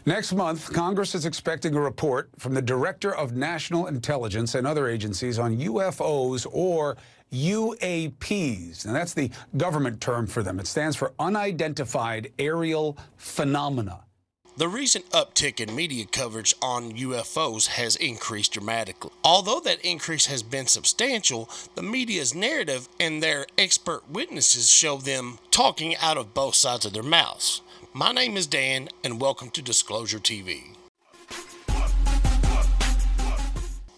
Next month, Congress is expecting a report from the Director of National Intelligence and other agencies on UFOs or UAPs. Now, that's the government term for them. It stands for Unidentified Aerial Phenomena. The recent uptick in media coverage on UFOs has increased dramatically. Although that increase has been substantial, the media's narrative and their expert witnesses show them talking out of both sides of their mouths. My name is Dan, and welcome to Disclosuretv.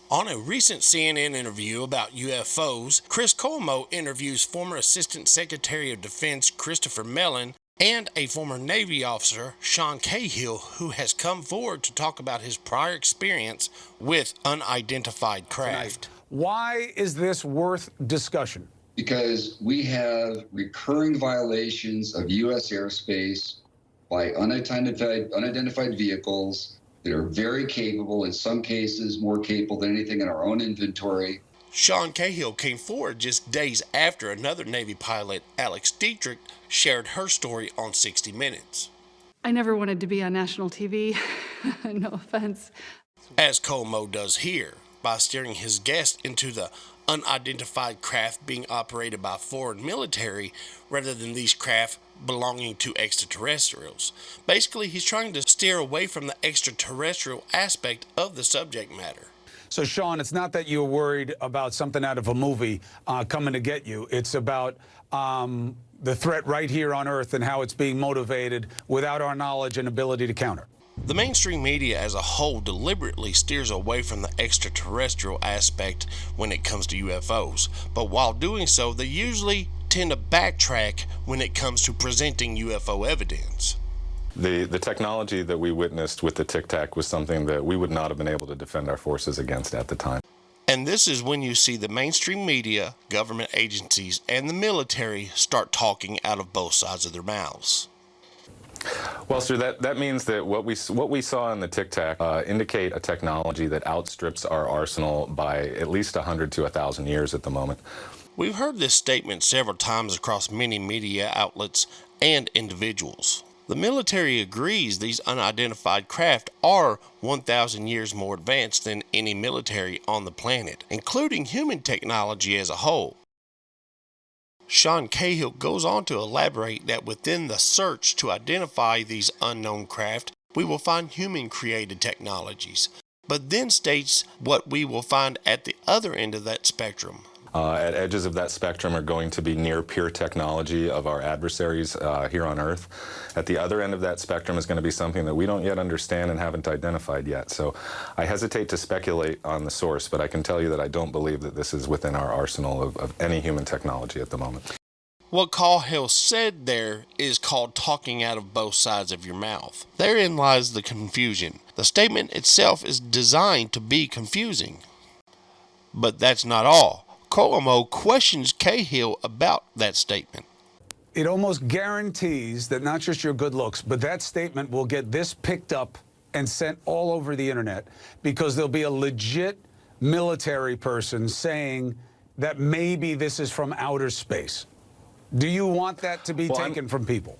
On a recent CNN interview about UFOs, Chris Cuomo interviews former Assistant Secretary of Defense Christopher Mellon and a former Navy officer, Sean Cahill, who has come forward to talk about his prior experience with unidentified craft. Why is this worth discussion? Because we have recurring violations of U.S. airspace by unidentified vehicles that are very capable, in some cases more capable than anything in our own inventory. Sean Cahill came forward just days after another Navy pilot, Alex Dietrich, shared her story on 60 Minutes. I never wanted to be on national TV, no offense. As Cuomo does here, by steering his guest into the unidentified craft being operated by foreign military rather than these craft belonging to extraterrestrials. Basically, he's trying to steer away from the extraterrestrial aspect of the subject matter. So, Sean, it's not that you're worried about something out of a movie coming to get you. It's about the threat right here on Earth and how it's being motivated without our knowledge and ability to counter. The mainstream media as a whole deliberately steers away from the extraterrestrial aspect when it comes to UFOs, but while doing so, they usually tend to backtrack when it comes to presenting UFO evidence. The technology that we witnessed with the Tic Tac was something that we would not have been able to defend our forces against at the time. And this is when you see the mainstream media, government agencies, and the military start talking out of both sides of their mouths. Well, sir, that means that what we saw in the Tic Tac indicate a technology that outstrips our arsenal by at least 100 to 1,000 years at the moment. We've heard this statement several times across many media outlets and individuals. The military agrees these unidentified craft are 1,000 years more advanced than any military on the planet, including human technology as a whole. Sean Cahill goes on to elaborate that within the search to identify these unknown craft, we will find human-created technologies, but then states what we will find at the other end of that spectrum. At edges of that spectrum are going to be near-peer technology of our adversaries here on Earth. At the other end of that spectrum is going to be something that we don't yet understand and haven't identified yet. So I hesitate to speculate on the source, but I can tell you that I don't believe that this is within our arsenal of any human technology at the moment. What Cahill said there is called talking out of both sides of your mouth. Therein lies the confusion. The statement itself is designed to be confusing. But that's not all. Cuomo questions Cahill about that statement. It almost guarantees that not just your good looks, but that statement will get this picked up and sent all over the internet because there'll be a legit military person saying that maybe this is from outer space. Do you want that to be taken from people?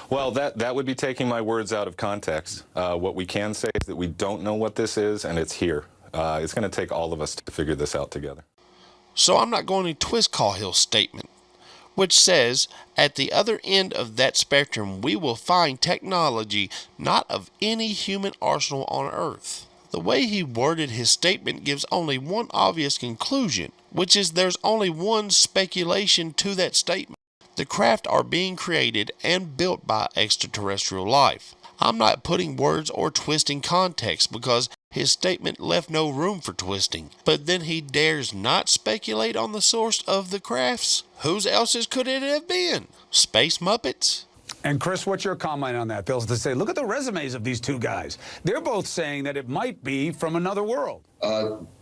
Well, that would be taking my words out of context. What we can say is that we don't know what this is, and it's here. It's going to take all of us to figure this out together. So I'm not going to twist Cahill's statement, which says, at the other end of that spectrum, we will find technology not of any human arsenal on Earth. The way he worded his statement gives only one obvious conclusion, which is there's only one speculation to that statement. The craft are being created and built by extraterrestrial life. I'm not putting words or twisting context because his statement left no room for twisting. But then he dares not speculate on the source of the crafts? Whose else's could it have been? Space Muppets? And Chris, what's your comment on that? They'll say, look at the resumes of these two guys. They're both saying that it might be from another world.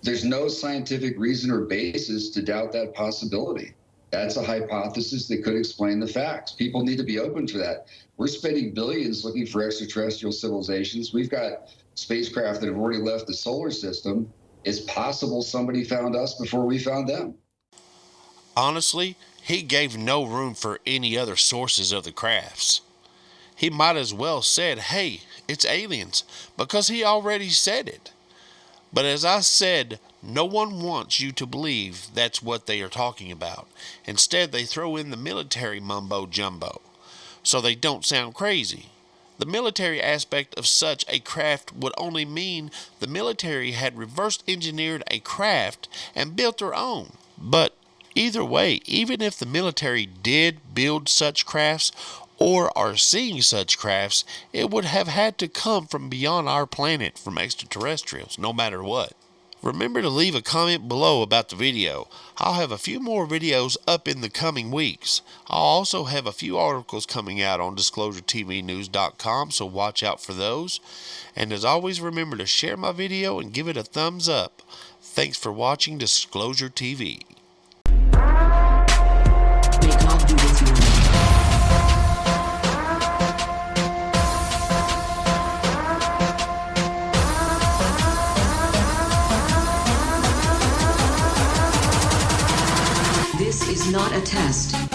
There's no scientific reason or basis to doubt that possibility. That's a hypothesis that could explain the facts. People need to be open to that. We're spending billions looking for extraterrestrial civilizations. We've got spacecraft that have already left the solar system. It's possible somebody found us before we found them. Honestly, he gave no room for any other sources of the crafts. He might as well said, hey, it's aliens, because he already said it. But as I said, no one wants you to believe that's what they are talking about. Instead, they throw in the military mumbo jumbo, so they don't sound crazy. The military aspect of such a craft would only mean the military had reverse engineered a craft and built their own. But either way, even if the military did build such crafts or are seeing such crafts, it would have had to come from beyond our planet, from extraterrestrials, no matter what. Remember to leave a comment below about the video. I'll have a few more videos up in the coming weeks. I'll also have a few articles coming out on DisclosureTVnews.com, so watch out for those. And as always, remember to share my video and give it a thumbs up. Thanks for watching Disclosure TV. This is not a test.